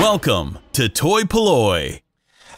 Welcome to toy-polloi.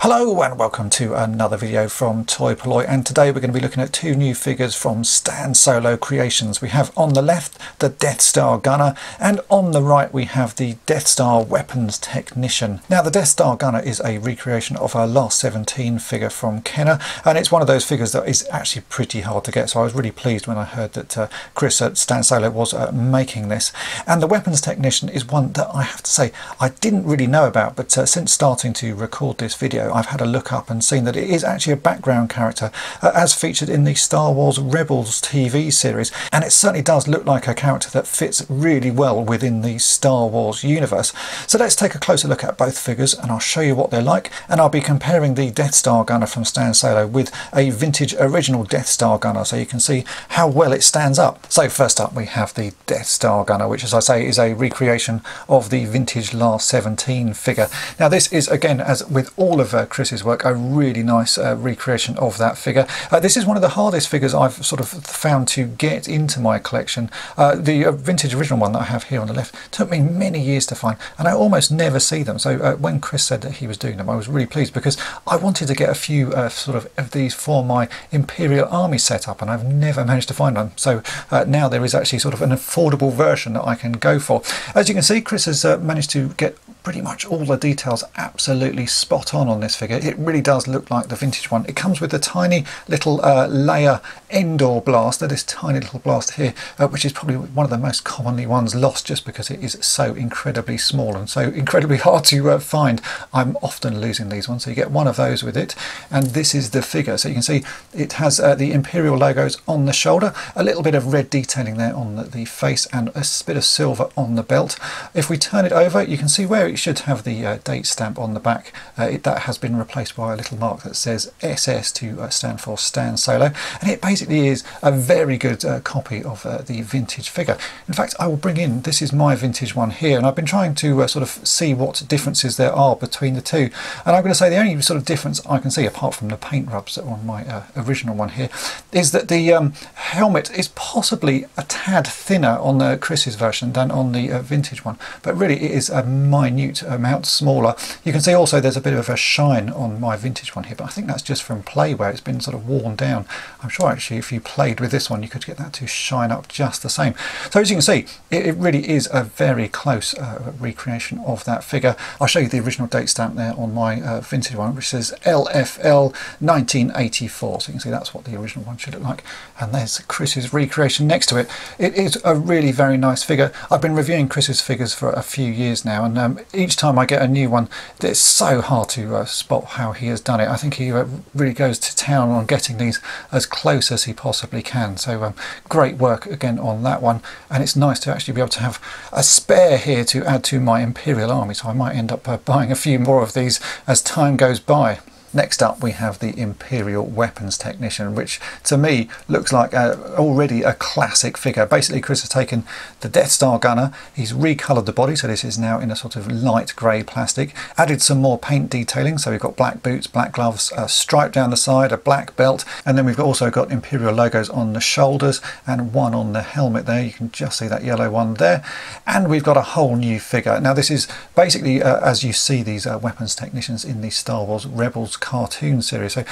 Hello and welcome to another video from toy-polloi, and today we're going to be looking at two new figures from Stan Solo Creations. We have on the left the Death Star Gunner, and on the right we have the Death Star Weapons Technician. Now the Death Star Gunner is a recreation of our last 17 figure from Kenner, and it's one of those figures that is actually pretty hard to get, so I was really pleased when I heard that Chris at Stan Solo was making this. And the Weapons Technician is one that I have to say I didn't really know about, but since starting to record this video I've had a look up and seen that it is actually a background character as featured in the Star Wars Rebels TV series, and it certainly does look like a character that fits really well within the Star Wars universe. So let's take a closer look at both figures and I'll show you what they're like, and I'll be comparing the Death Star Gunner from Stan Solo with a vintage original Death Star Gunner so you can see how well it stands up. So first up we have the Death Star Gunner, which as I say is a recreation of the vintage last 17 figure. Now this is, again, as with all of Chris's work, a really nice recreation of that figure. This is one of the hardest figures I've sort of found to get into my collection. The vintage original one that I have here on the left took me many years to find, and I almost never see them. So when Chris said that he was doing them, I was really pleased because I wanted to get a few sort of these for my Imperial army setup, and I've never managed to find one. So now there is actually sort of an affordable version that I can go for. As you can see, Chris has managed to get pretty much all the details absolutely spot on this figure. It really does look like the vintage one. It comes with a tiny little layer Endor blaster, this tiny little blast here, which is probably one of the most commonly ones lost just because it is so incredibly small and so incredibly hard to find. I'm often losing these ones, so you get one of those with it, and this is the figure. So you can see it has the Imperial logos on the shoulder, a little bit of red detailing there on the face, and a bit of silver on the belt. If we turn it over, you can see where it should have the date stamp on the back. That has been replaced by a little mark that says SS to stand for Stan Solo, and it basically is a very good copy of the vintage figure. In fact, I will bring in, this is my vintage one here, and I've been trying to sort of see what differences there are between the two, and I'm going to say the only sort of difference I can see, apart from the paint rubs on my original one here, is that the helmet is possibly a tad thinner on Chris's version than on the vintage one, but really it is a minute amount smaller. You can see also there's a bit of a shine on my vintage one here, but I think that's just from play where it's been sort of worn down. I'm sure actually if you played with this one you could get that to shine up just the same. So as you can see, it really is a very close recreation of that figure. I'll show you the original date stamp there on my vintage one, which says LFL 1984, so you can see that's what the original one should look like, and there's Chris's recreation next to it. It is a really very nice figure. I've been reviewing Chris's figures for a few years now, and each time I get a new one it's so hard to spot how he has done it. I think he really goes to town on getting these as close as he possibly can, so great work again on that one, and it's nice to actually be able to have a spare here to add to my Imperial army, so I might end up buying a few more of these as time goes by. Next up we have the Imperial Weapons Technician, which to me looks like already a classic figure. Basically Chris has taken the Death Star Gunner, he's recoloured the body, so this is now in a sort of light grey plastic, added some more paint detailing, so we've got black boots, black gloves, a stripe down the side, a black belt, and then we've also got Imperial logos on the shoulders and one on the helmet there. You can just see that yellow one there, and we've got a whole new figure. Now this is basically as you see these weapons technicians in the Star Wars Rebels cartoon series. So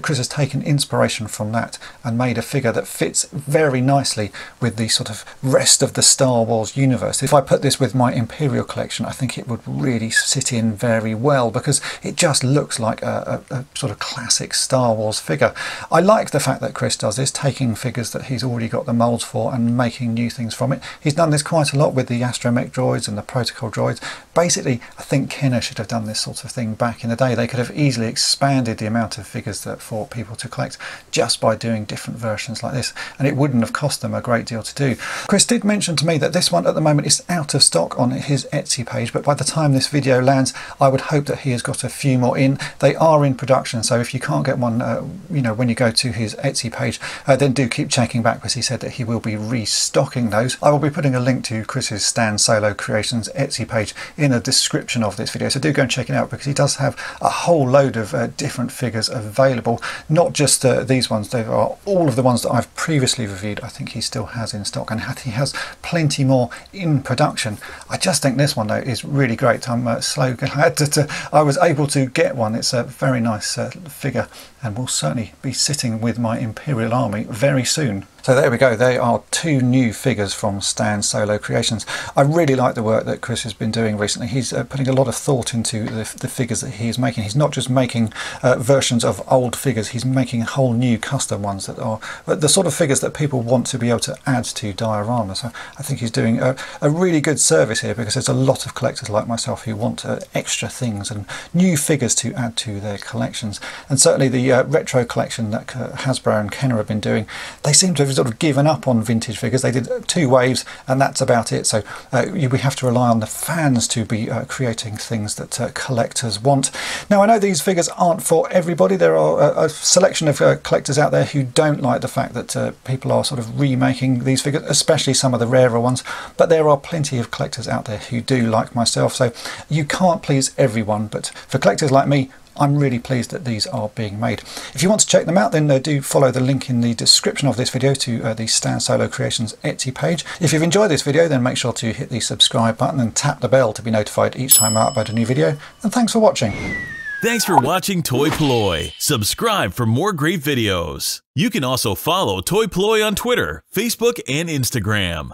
Chris has taken inspiration from that and made a figure that fits very nicely with the sort of rest of the Star Wars universe. If I put this with my Imperial collection, I think it would really sit in very well because it just looks like a sort of classic Star Wars figure. I like the fact that Chris does this, taking figures that he's already got the molds for and making new things from it. He's done this quite a lot with the astromech droids and the protocol droids. Basically I think Kenner should have done this sort of thing back in the day. They could have easily expanded the amount of figures that for people to collect just by doing different versions like this, and it wouldn't have cost them a great deal to do. Chris did mention to me that this one at the moment is out of stock on his Etsy page, but by the time this video lands I would hope that he has got a few more in. They are in production, so if you can't get one you know, when you go to his Etsy page, then do keep checking back because he said that he will be restocking those. I will be putting a link to Chris's Stan Solo Creations Etsy page in the description of this video, so do go and check it out because he does have a whole load of different figures available. Not just these ones, they are all of the ones that I've previously reviewed. I think he still has in stock, and he has plenty more in production. I just think this one though is really great. I'm slow. I was able to get one. It's a very nice figure, and will certainly be sitting with my Imperial army very soon. So there we go, they are two new figures from Stan Solo Creations. I really like the work that Chris has been doing recently. He's putting a lot of thought into the figures that he's making. He's not just making versions of old figures, he's making whole new custom ones that are the sort of figures that people want to be able to add to dioramas. So I think he's doing a really good service here, because there's a lot of collectors like myself who want extra things and new figures to add to their collections. And certainly the retro collection that Hasbro and Kenner have been doing, they seem to have sort of given up on vintage figures. They did 2 waves and that's about it. So we have to rely on the fans to be creating things that collectors want. Now, I know these figures aren't for everybody. There are a selection of collectors out there who don't like the fact that people are sort of remaking these figures, especially some of the rarer ones, but there are plenty of collectors out there who do, like myself. So you can't please everyone, but for collectors like me, I'm really pleased that these are being made. If you want to check them out, then do follow the link in the description of this video to the Stan Solo Creations Etsy page. If you've enjoyed this video, then make sure to hit the subscribe button and tap the bell to be notified each time I upload a new video. And thanks for watching. Thanks for watching toy-polloi. Subscribe for more great videos. You can also follow toy-polloi on Twitter, Facebook, and Instagram.